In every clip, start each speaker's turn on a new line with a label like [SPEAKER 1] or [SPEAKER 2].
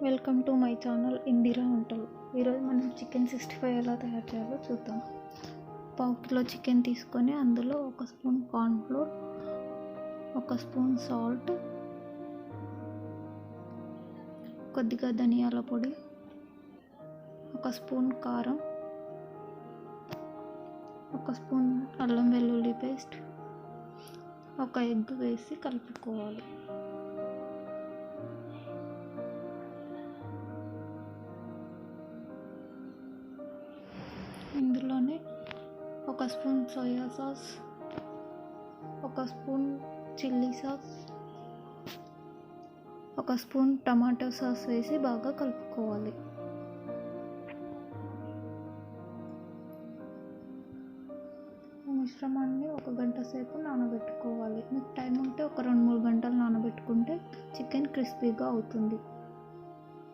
[SPEAKER 1] Welcome to my channel Indira వంటలు. ఈరోజు మనం చికెన్ 65 ఎలా తయారు చేయాలో చూద్దాం. పావు కిలో చికెన్ తీసుకొని అందులో 1 స్పూన్ కార్న్ఫ్లోర్, 1 స్పూన్ సాల్ట్, కొద్దిగా ధనియాల పొడి, 1 స్పూన్ కారం, 1 స్పూన్ అల్లం వెల్లుల్లి పేస్ట్, 1 ఎగ్ వేసి కలుపుకోవాలి. ఇందులోనే 1 spoon soya sauce, 1 spoon chilli sauce, 1 spoon tomato sauce వేసి బాగా కలుపుకోవాలి. మిశ్రమాన్ని 1 గంట సేపు నానబెట్టుకోవాలి. మీకు టైం ఉంటే ఒక 2-3 గంటలు నానబెట్టుకుంటే చికెన్ క్రిస్పీగా అవుతుంది.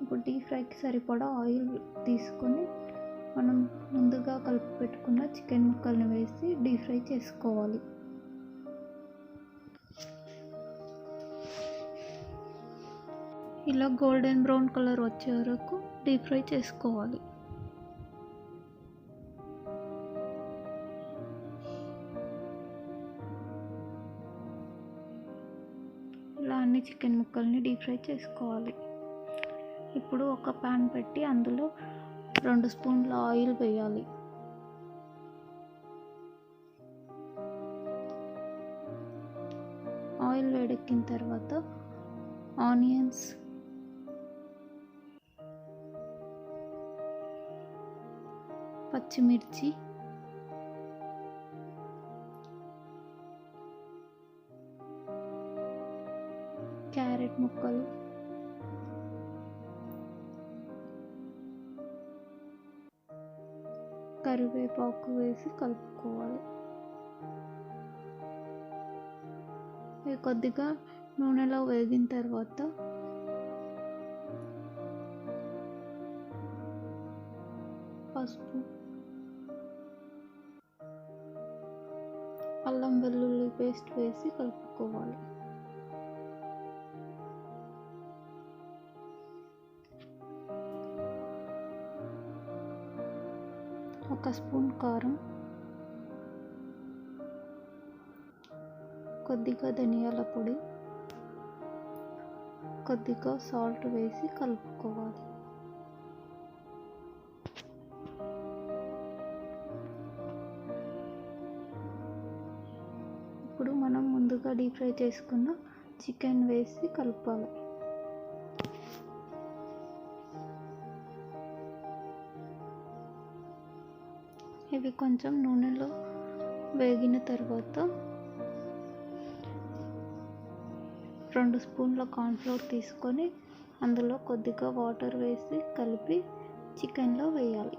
[SPEAKER 1] ఇప్పుడు డీప్ ఫ్రైకి సరిపడా ఆయిల్ తీసుకొని మనం ముందుగా కలిపి పెట్టుకున్న చికెన్ ముక్కల్ని వేసి డీప్ ఫ్రై చేసుకోవాలి. ఇలా గోల్డెన్ బ్రౌన్ కలర్ వచ్చే వరకు డీప్ ఫ్రై చేసుకోవాలి. ఇలా అన్ని చికెన్ ముక్కల్ని డీప్ ఫ్రై చేసుకోవాలి. ఇప్పుడు ఒక ప్యాన్ పెట్టి అందులో 2 స్పూన్ల ఆయిల్ వేయాలి. ఆయిల్ వేడెక్కిన తర్వాత ఆనియన్స్, పచ్చిమిర్చి, క్యారెట్ ముక్కలు, కరివేపాకు వేసి కలుపుకోవాలి. ఇవి కొద్దిగా నూనెలో వేగిన తర్వాత పసుపు, అల్లం వెల్లుల్లి పేస్ట్ వేసి కలుపుకోవాలి. ఒక స్పూన్ కారం, కొద్దిగా ధనియాల పొడి, కొద్దిగా సాల్ట్ వేసి కలుపుకోవాలి. ఇప్పుడు మనం ముందుగా డీప్ ఫ్రై చేసుకున్న చికెన్ వేసి కలపాలి. ఇవి కొంచెం నూనెలో వేగిన తర్వాత 2 స్పూన్ల కార్న్ఫ్లోర్ తీసుకొని అందులో కొద్దిగా వాటర్ వేసి కలిపి చికెన్లో వేయాలి.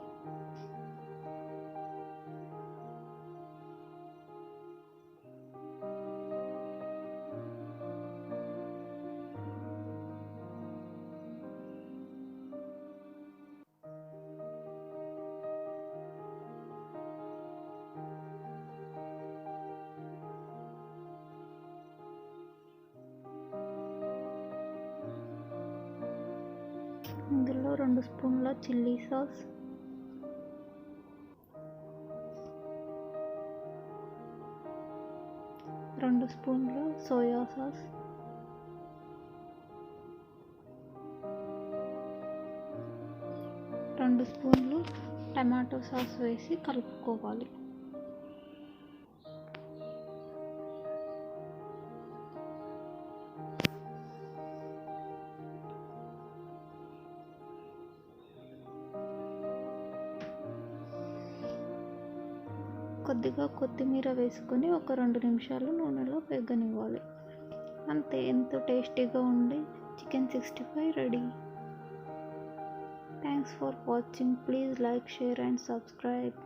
[SPEAKER 1] ఇందులో 2 స్పూన్ల చిల్లీ సాస్, 2 స్పూన్ల సోయా సాస్, 2 స్పూన్లు టమాటో సాస్ వేసి కలుపుకోవాలి. కొద్దిగా కొత్తిమీర వేసుకొని ఒక 2 నిమిషాలు నూనెలో వేగనివ్వాలి. అంతే, ఎంతో టేస్టీగా ఉండే chicken 65 ready. Thanks for watching. Please like, share and subscribe.